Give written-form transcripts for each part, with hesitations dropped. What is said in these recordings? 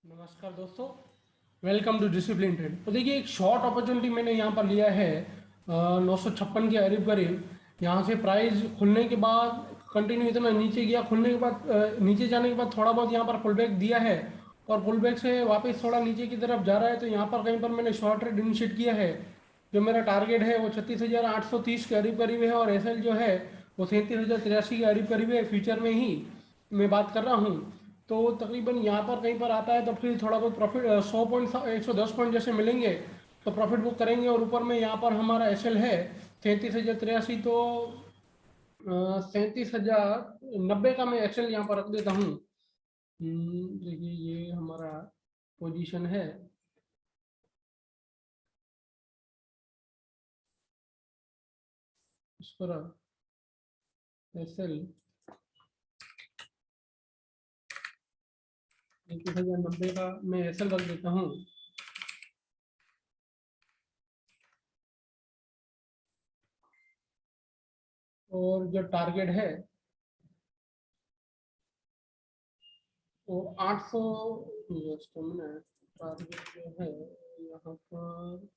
नमस्कार दोस्तों, welcome to discipline trade. तो देखिए, एक शॉर्ट अपॉर्चुनिटी मैंने यहाँ पर लिया है 956 के करीब करीब। यहाँ से प्राइस खुलने के बाद कंटिन्यू इतना नीचे गया, खुलने के बाद नीचे जाने के बाद थोड़ा बहुत यहाँ पर पुल बैक दिया है और पुल बैक से वापस थोड़ा नीचे की तरफ जा रहा है। तो यहाँ पर कहीं पर मैंने शॉर्ट ट्रेड इनिशिएट किया है। जो मेरा टारगेट है वो 36,830 के करीब करीब है और एसएल जो है वो 37,083 के करीब करीब है। फ्यूचर में ही मैं बात कर रहा हूँ। तो तकरीबन यहाँ पर कहीं पर आता है तो फिर थोड़ा बहुत प्रॉफिट 100 पॉइंट 110 पॉइंट जैसे मिलेंगे तो प्रॉफिट बुक करेंगे। और ऊपर में यहाँ पर हमारा एसएल है 37,083, तो 37,090 का मैं एसएल यहाँ पर रख देता हूँ। देखिए, ये हमारा पोजीशन है। इस पर एसएल 37,090 का मैं एसएल रख देता हूँ। और जो टारगेट है वो 800, टारगेट जो है यहाँ पर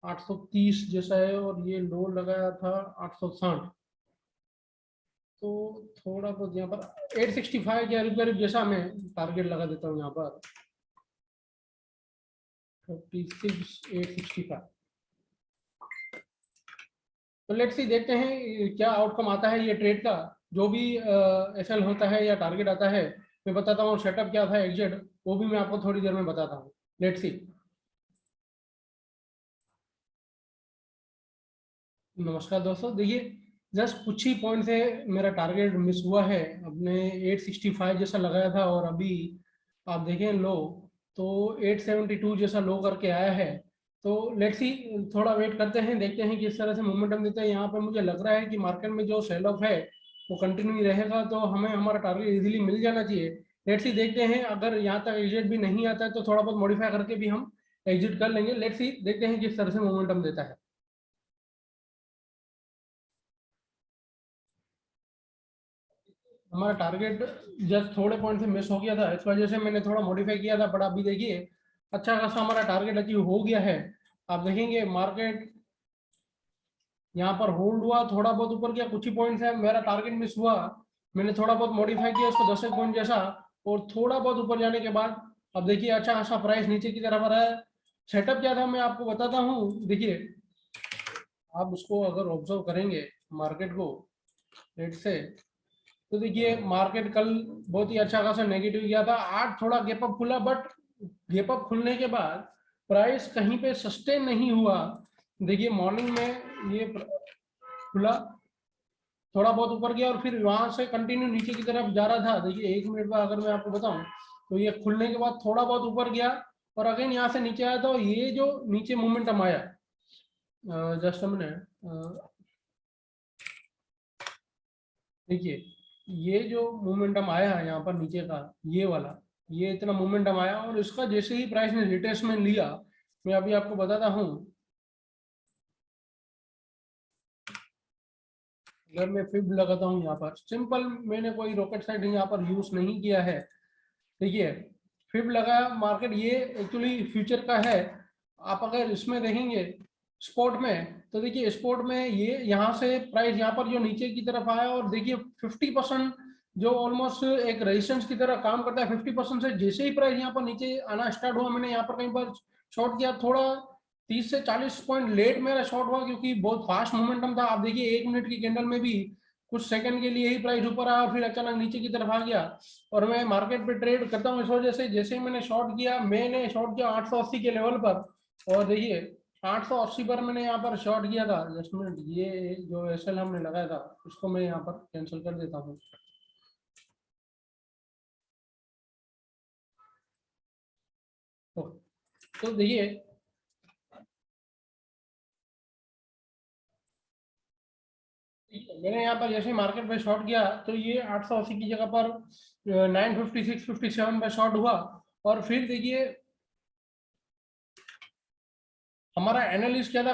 830 जैसा है और ये लो लगाया था 860। तो थोड़ा बहुत यहाँ पर 865 के करीब करीब जैसा मैं टारगेट लगा देता हूँ यहाँ पर 36,865। तो लेट्स सी, देखते हैं क्या आउटकम आता है ये ट्रेड का। जो भी एसएल होता है या टारगेट आता है मैं बताता हूँ। सेटअप क्या था एग्जिट वो भी मैं आपको थोड़ी देर में बताता हूँ। Let's see. नमस्कार दोस्तों, देखिए जस्ट कुछ ही पॉइंट से मेरा टारगेट मिस हुआ है। अपने 865 जैसा लगाया था और अभी आप देखें लो तो 872 जैसा लो करके आया है। तो लेट्स सी, थोड़ा वेट करते हैं, देखते हैं किस तरह से मोमेंटम देते हैं। यहाँ पे मुझे लग रहा है कि मार्केट में जो सेल ऑफ है वो कंटिन्यू रहेगा तो हमें हमारा टारगेट इजीली मिल जाना चाहिए। लेट्स सी, देखते हैं अगर यहाँ तक एग्जिट भी नहीं आता है तो थोड़ा बहुत मॉडिफाई करके भी हम एग्जिट कर लेंगे। लेट्स सी, देखते हैं किस तरह से मोमेंटम देता है। हमारा टारगेट जस्ट थोड़े पॉइंट से मिस हो गया था, इस वजह से मैंने थोड़ा मॉडिफाई किया था। बट अभी देखिए अच्छा खासा हमारा टारगेट अचीव हो गया है। आप देखेंगे मार्केट यहाँ पर होल्ड हुआ, थोड़ा बहुत ऊपर गया, कुछ ही पॉइंट है मेरा टारगेट मिस हुआ। मैंने थोड़ा बहुत मॉडिफाई किया उसको 10 पॉइंट जैसा और थोड़ा बहुत ऊपर जाने के बाद अब देखिए अच्छा खासा प्राइस नीचे की तरफ आ रहा है। सेटअप क्या था मैं आपको बताता हूँ। देखिए, आप उसको अगर ऑब्जर्व करेंगे मार्केट को रेट से, तो देखिए मार्केट कल बहुत ही अच्छा खासा नेगेटिव गया था। आज थोड़ा गैप अप खुला बट गैप अप खुलने के बाद प्राइस कहीं पे सस्टेन नहीं हुआ। देखिए मॉर्निंग में ये खुला, थोड़ा बहुत ऊपर गया और फिर वहां से कंटिन्यू नीचे की तरफ जा रहा था। देखिए 1 मिनट बाद अगर मैं आपको बताऊं तो ये खुलने के बाद थोड़ा बहुत ऊपर गया और अगेन यहाँ से नीचे आया। तो ये जो नीचे मोमेंटम आया, जस्ट मिनट, देखिए ये जो मोमेंटम आया है यहाँ पर नीचे का, ये वाला, ये इतना मोमेंटम आया और इसका जैसे ही प्राइस ने रिट्रेसमेंट लिया, मैं अभी आपको बताता हूँ। अगर मैं फिब लगाता हूँ यहाँ पर सिंपल, मैंने कोई रॉकेट साइड यहाँ पर यूज नहीं किया है। देखिए फिब लगा मार्केट, ये एक्चुअली फ्यूचर का है। आप अगर इसमें देखेंगे स्पॉट में तो देखिए स्पॉट में ये यहाँ से प्राइस यहाँ पर जो नीचे की तरफ आया और देखिए 50% जो ऑलमोस्ट एक रेजिस्टेंस की तरह काम करता है। 50% से जैसे ही प्राइस यहाँ पर नीचे आना स्टार्ट हुआ, मैंने यहाँ पर कहीं पर शॉर्ट किया। थोड़ा 30 से 40 पॉइंट लेट मेरा शॉर्ट हुआ क्योंकि बहुत फास्ट मोमेंटम था। आप देखिए 1 मिनट की कैंडल में भी कुछ सेकंड के लिए ही प्राइस ऊपर आया और फिर अचानक नीचे की तरफ आ गया। और मैं मार्केट पे ट्रेड करता हूँ, इस वजह से जैसे ही मैंने शॉर्ट किया 880 के लेवल पर। और देखिए 880 पर मैंने यहाँ पर शॉर्ट किया था। जस्ट मिनट, ये जो एसएल हमने लगाया था उसको मैं यहाँ पर कैंसिल कर देता हूँ। तो देखिए मैंने यहाँ पर जैसे मार्केट पे शॉर्ट किया तो ये 880 की जगह पर 956 पे शॉर्ट हुआ। और फिर देखिए हमारा एनालिस्ट क्या था,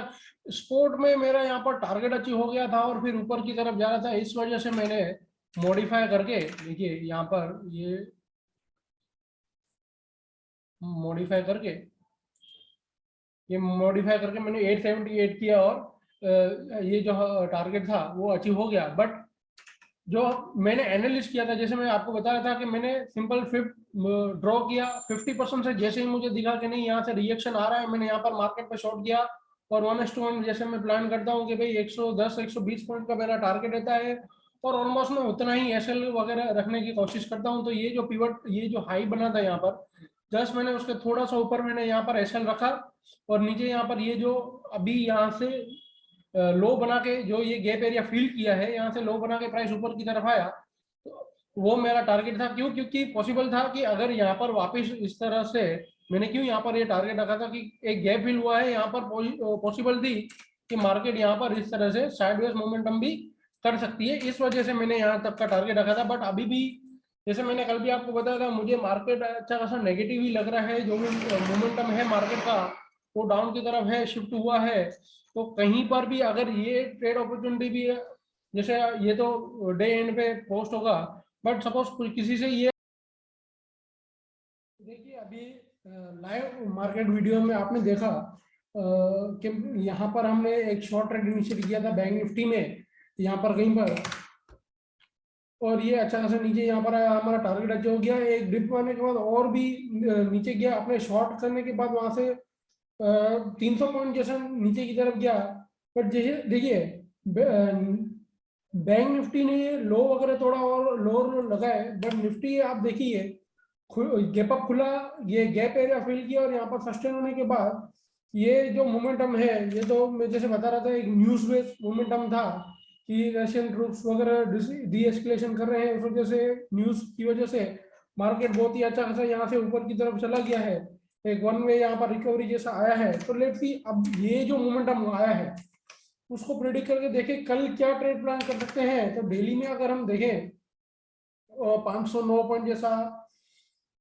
स्पोर्ट में मेरा यहाँ पर टारगेट अचीव हो गया था और फिर ऊपर की तरफ जा रहा था। इस वजह से मैंने मॉडिफाई करके देखिए यहाँ पर ये मॉडिफाई करके, ये मॉडिफाई करके मैंने 878 किया और ये जो टारगेट था वो अचीव हो गया। बट जो मैंने एनालिस्ट किया था, जैसे मैं आपको बता रहा था कि मैंने सिंपल फिफ्थ ड्रॉ किया 50% से, जैसे ही मुझे दिखा कि नहीं यहाँ से रिएक्शन आ रहा है, मैंने यहाँ पर मार्केट पे शॉर्ट किया और 1:1 जैसे मैं प्लान करता हूँ कि भाई 110 120 पॉइंट का मेरा टारगेट रहता है और ऑलमोस्ट मैं उतना ही एसएल वगैरह रखने की कोशिश करता हूँ। तो ये जो पिवट, ये जो हाई बना था यहाँ पर, जस्ट मैंने उसके थोड़ा सा ऊपर मैंने यहाँ पर एसएल रखा और नीचे यहाँ पर ये जो अभी यहाँ से लो बना के जो ये गैप एरिया फिल किया है, यहाँ से लो बना के प्राइस ऊपर की तरफ आया, तो वो मेरा टारगेट था। क्यों? क्योंकि पॉसिबल था कि अगर यहाँ पर वापस इस तरह से, मैंने क्यों यहाँ पर ये टारगेट रखा था कि एक गैप फिल हुआ है, यहाँ पर पॉसिबल थी कि मार्केट यहाँ पर इस तरह से साइडवेज मोमेंटम भी कर सकती है, इस वजह से मैंने यहाँ तक का टारगेट रखा था। बट अभी भी जैसे मैंने कल भी आपको बताया था, मुझे मार्केट अच्छा खासा नेगेटिव ही लग रहा है। जो भी मोमेंटम है मार्केट का वो डाउन की तरफ है, शिफ्ट हुआ है। तो कहीं पर भी अगर ये ट्रेड अपॉर्चुनिटी भी है, जैसे ये तो डे एंड पे पोस्ट होगा, बट सपोज किसी से ये देखिए, अभी लाइव मार्केट वीडियो में आपने देखा कि यहाँ पर हमने एक शॉर्ट ट्रेड इनिशिएट किया था बैंक निफ्टी में, यहाँ पर कहीं पर, और ये अच्छा खासा नीचे यहाँ पर आया, हमारा टारगेट अचीव हो गया। एक डिप आने के बाद और भी नीचे गया, अपने शॉर्ट करने के बाद वहां से 300 पॉइंट जैसा नीचे की तरफ गया। बट जैसे देखिए बैंक निफ्टी ने लो वगैरह थोड़ा और लोअर लगाए, बट निफ्टी आप देखिए गैप अप खुला, ये गैप एरिया फिल किया और यहाँ पर सस्टेन होने के बाद ये जो मोमेंटम है, ये तो मैं जैसे बता रहा था एक न्यूज बेस्ड मोमेंटम था कि रशियन ट्रूप्स वगैरह डी एस्केलेशन कर रहे हैं, उस वजह से न्यूज की वजह से मार्केट बहुत ही अच्छा खासा यहाँ से ऊपर की तरफ चला गया है, एक वन वे यहाँ पर रिकवरी जैसा आया है। तो लेट्स सी अब ये जो मोमेंटम आया है उसको प्रेडिक्ट करके देखें कल क्या ट्रेड प्लान कर सकते हैं। तो डेली में अगर हम देखें 509 पॉइंट जैसा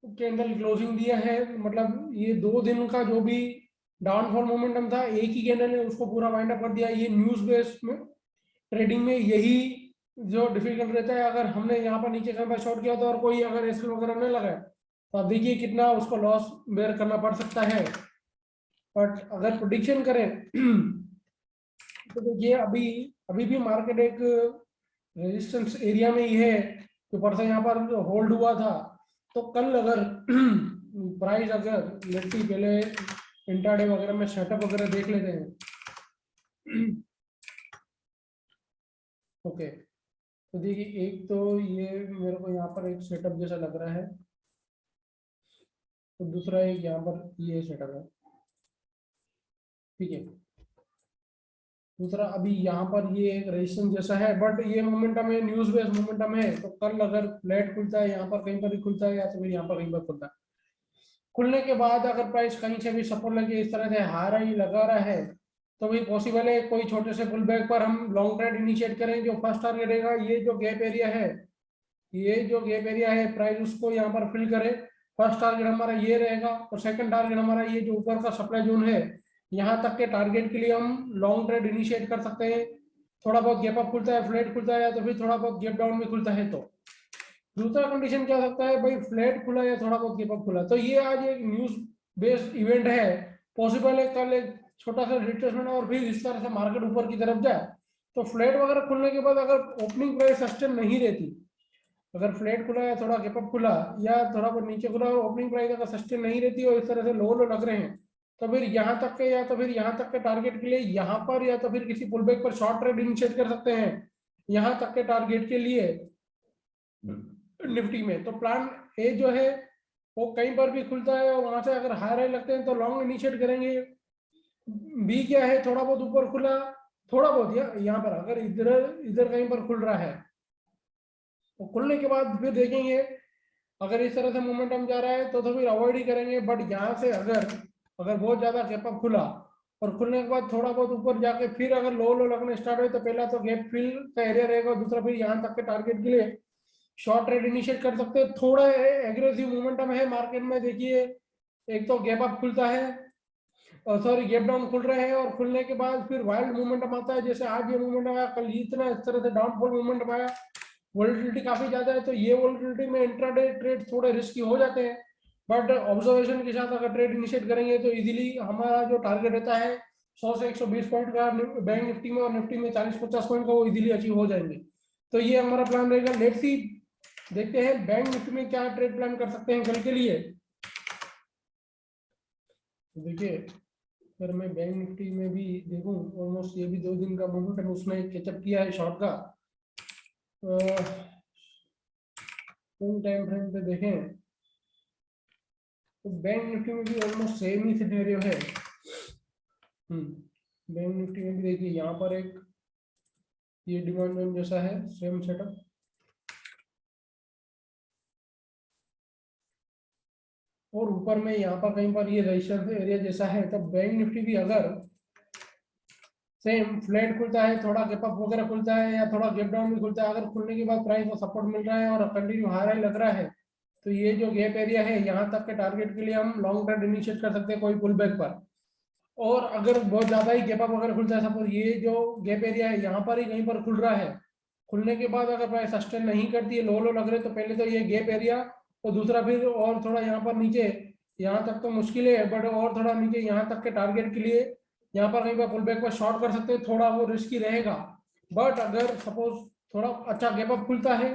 कैंडल क्लोजिंग दिया है, मतलब ये 2 दिन का जो भी डाउनफॉल मोमेंटम था एक ही कैंडल ने उसको पूरा वाइंड अप कर दिया। ये न्यूज बेस्ड में ट्रेडिंग में यही जो डिफिकल्ट रहता है, अगर हमने यहाँ पर नीचे कहीं पर शॉर्ट किया तो और कोई अगर एसएल वगैरह नहीं लगा तो आप देखिए कितना उसको लॉस बेयर करना पड़ सकता है। बट अगर प्रोडिक्शन करें तो देखिए अभी अभी भी मार्केट एक रेजिस्टेंस एरिया में ही है, तो परसों यहाँ पर होल्ड हुआ था। तो कल अगर प्राइस अगर लेट्स पहले इंट्राडे वगैरह में सेटअप वगैरह देख लेते हैं। ओके, तो देखिए एक तो ये मेरे को यहाँ पर एक सेटअप जैसा लग रहा है, तो दूसरा एक यहाँ पर ये सेटअप है, ठीक है। दूसरा अभी यहाँ पर ये एक रेजिस्टेंस जैसा है, बट ये मोमेंटम है न्यूज बेस्ड मोमेंटम है, तो कल अगर फ्लैट खुलता है यहाँ पर कहीं पर भी खुलता है या तो फिर यहाँ पर कहीं पर खुलता है, खुलने के बाद अगर प्राइस कहीं से भी सपोर्ट लगे इस तरह से हारा ही लगा रहा है, तो भी पॉसिबल है कोई छोटे से पुल बैक पर हम लॉन्ग ट्रेड इनिशिएट करें। जो फर्स्ट टारगेट रहेगा ये जो गैप एरिया है, ये जो गैप एरिया है प्राइस उसको यहाँ पर फिल करे, फर्स्ट टारगेट हमारा ये रहेगा। और सेकंड टारगेट हमारा ये जो ऊपर का सप्लाई जोन है, यहाँ तक के टारगेट के लिए हम लॉन्ग ट्रेड इनिशिएट कर सकते हैं। थोड़ा बहुत गैप अप खुलता है, फ्लैट खुलता है, या तो फिर थोड़ा बहुत गैप डाउन भी खुलता है। तो दूसरा कंडीशन क्या हो सकता है, भाई फ्लैट खुला या थोड़ा बहुत गैप अप खुला, तो ये आज एक न्यूज बेस्ड इवेंट है, पॉसिबल है कल एक छोटा सा रिट्रेसमेंट और फिर इस तरह से मार्केट ऊपर की तरफ जाए। तो फ्लैट वगैरह खुलने के बाद अगर ओपनिंग प्राइस सस्टेन नहीं रहती, अगर फ्लैट खुला या थोड़ा गैप अप खुला या थोड़ा बहुत नीचे खुला और ओपनिंग प्राइस अगर सस्टेन नहीं रहती और इस तरह से लो लो लग रहे हैं, तो फिर यहाँ तक के या तो फिर यहाँ तक के टारगेट के लिए यहाँ पर या तो फिर किसी पुल बैक पर शॉर्ट ट्रेड इनिशिएट कर सकते हैं यहाँ तक के टारगेट के लिए निफ्टी में। तो प्लान ए जो है वो कहीं पर भी खुलता है और वहां से अगर हाई राई लगते हैं तो लॉन्ग इनिशिएट करेंगे। बी क्या है, थोड़ा बहुत ऊपर खुला, थोड़ा बहुत यहाँ पर अगर इधर इधर कहीं पर खुल रहा है तो खुलने के बाद फिर देखेंगे, अगर इस तरह से मोमेंटम जा रहा है तो फिर अवॉइड ही करेंगे। बट यहाँ से अगर अगर बहुत ज्यादा गैप अप खुला और खुलने के बाद थोड़ा बहुत ऊपर जाके फिर अगर लो लो लगने स्टार्ट हुए, तो पहला तो गैप फिल का एरिया रहेगा, दूसरा फिर यहाँ तक के टारगेट के लिए शॉर्ट ट्रेड इनिशिएट कर सकते हैं। थोड़ा एग्रेसिव मोमेंटम है मार्केट में, देखिए एक तो गैप अप खुलता है और सॉरी गैप डाउन खुल रहे हैं और खुलने के बाद फिर वाइल्ड मोमेंटम आता है, जैसे आज ये मोमेंटम आया, कल इतना इस तरह से डाउनफॉल मोमेंटम आया, वोलेटिलिटी काफी ज्यादा है। तो ये वोलेटिलिटी में इंट्राडे ट्रेड थोड़े रिस्की हो जाते हैं, बट ऑब्जर्वेशन के साथ अगर ट्रेड इनिशिएट करेंगे तो इजीली हमारा जो टारगेट रहता है 100 से 120 पॉइंट का बैंक निफ्टी में और निफ्टी में 40-50 पॉइंट का, वो इजीली अचीव हो जाएंगे। तो ये हमारा प्लान रहेगा। लेट्स सी, देखते हैं बैंक निफ्टी में क्या ट्रेड प्लान कर सकते हैं कल के लिए। देखिए अगर मैं बैंक निफ्टी में भी देखूं, ऑलमोस्ट ये भी 2 दिन का मोमेंटम उसने कैचअप किया है शॉर्ट का। टाइम फ्रेम पे देखें तो बैंक निफ्टी में भी ऑलमोस्ट सेम ही सिनेरियो है। बैंक निफ्टी में भी देखिए यहाँ पर एक ये डिमांड जोन जैसा है, सेम सेटअप, और ऊपर में यहाँ पर कहीं पर ये रेजिस्टेंस एरिया जैसा है। तब बैंक निफ्टी भी अगर सेम फ्लैट खुलता है, थोड़ा गैप अप वगैरह खुलता है या थोड़ा गैप डाउन भी खुलता है, अगर खुलने के बाद प्राइस को सपोर्ट मिल रहा है और कंटिन्यू हाई लग रहा है, तो ये जो गैप एरिया है यहाँ तक के टारगेट के लिए हम लॉन्ग ट्रेड इनिशिएट कर सकते हैं कोई पुल बैक पर। और अगर बहुत ज्यादा ही गैप अप वगैरह खुलता है, सपोज ये जो गैप एरिया है यहाँ पर ही कहीं पर खुल रहा है, खुलने के बाद अगर प्राइस सस्टेन नहीं करती है, लो लग रहे, तो पहले तो ये गैप एरिया, और दूसरा फिर और थोड़ा यहाँ पर नीचे, यहाँ तक तो मुश्किल है बट और थोड़ा नीचे यहाँ तक के टारगेट के लिए यहाँ पर कहीं पर पुल बैक पर शॉर्ट कर सकते हैं, थोड़ा वो रिस्की रहेगा। बट अगर सपोज थोड़ा अच्छा गैप अप खुलता है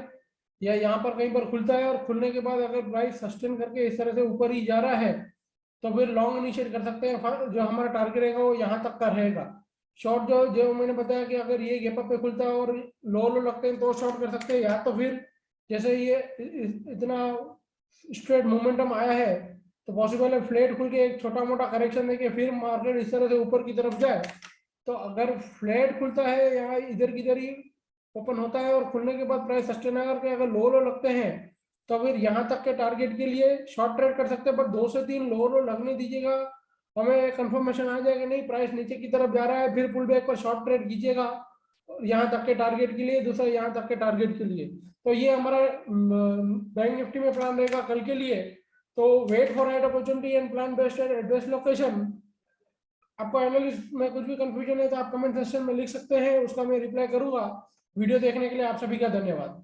या यहाँ पर कहीं पर खुलता है और खुलने के बाद अगर प्राइस सस्टेन करके इस तरह से ऊपर ही जा रहा है, तो फिर लॉन्ग इनिशिएट कर सकते हैं। जो हमारा टारगेट रहेगा वो यहाँ तक का रहेगा। शॉर्ट जो जो मैंने बताया कि अगर ये गैप अप पे खुलता है और लो लगते हैं तो शॉर्ट कर सकते हैं, या तो फिर जैसे ये इतना स्ट्रेट मोमेंटम आया है तो पॉसिबल है फ्लैट खुल के एक छोटा मोटा करेक्शन देके फिर मार्केट इस तरह से ऊपर की तरफ जाए। तो अगर फ्लैट खुलता है या इधर की इधर ही ओपन होता है और खुलने के बाद प्राइस सस्टेन करके अगर लो लगते हैं, तो फिर यहाँ तक के टारगेट के लिए शॉर्ट ट्रेड कर सकते हैं। बट 2 से 3 लो लगने दीजिएगा, हमें कंफर्मेशन आ जाएगा नहीं प्राइस नीचे की तरफ जा रहा है, फिर पुल बैक पर शॉर्ट ट्रेड कीजिएगा यहाँ तक के टारगेट के लिए, दूसरा यहाँ तक के टारगेट के लिए। तो ये हमारा बैंक निफ्टी में प्लान रहेगा कल के लिए। तो wait for right opportunity and plan based at best location. आपको एनालिसिस में कुछ भी कंफ्यूजन है तो आप कमेंट सेक्शन में लिख सकते हैं, उसका मैं रिप्लाई करूंगा। वीडियो देखने के लिए आप सभी का धन्यवाद।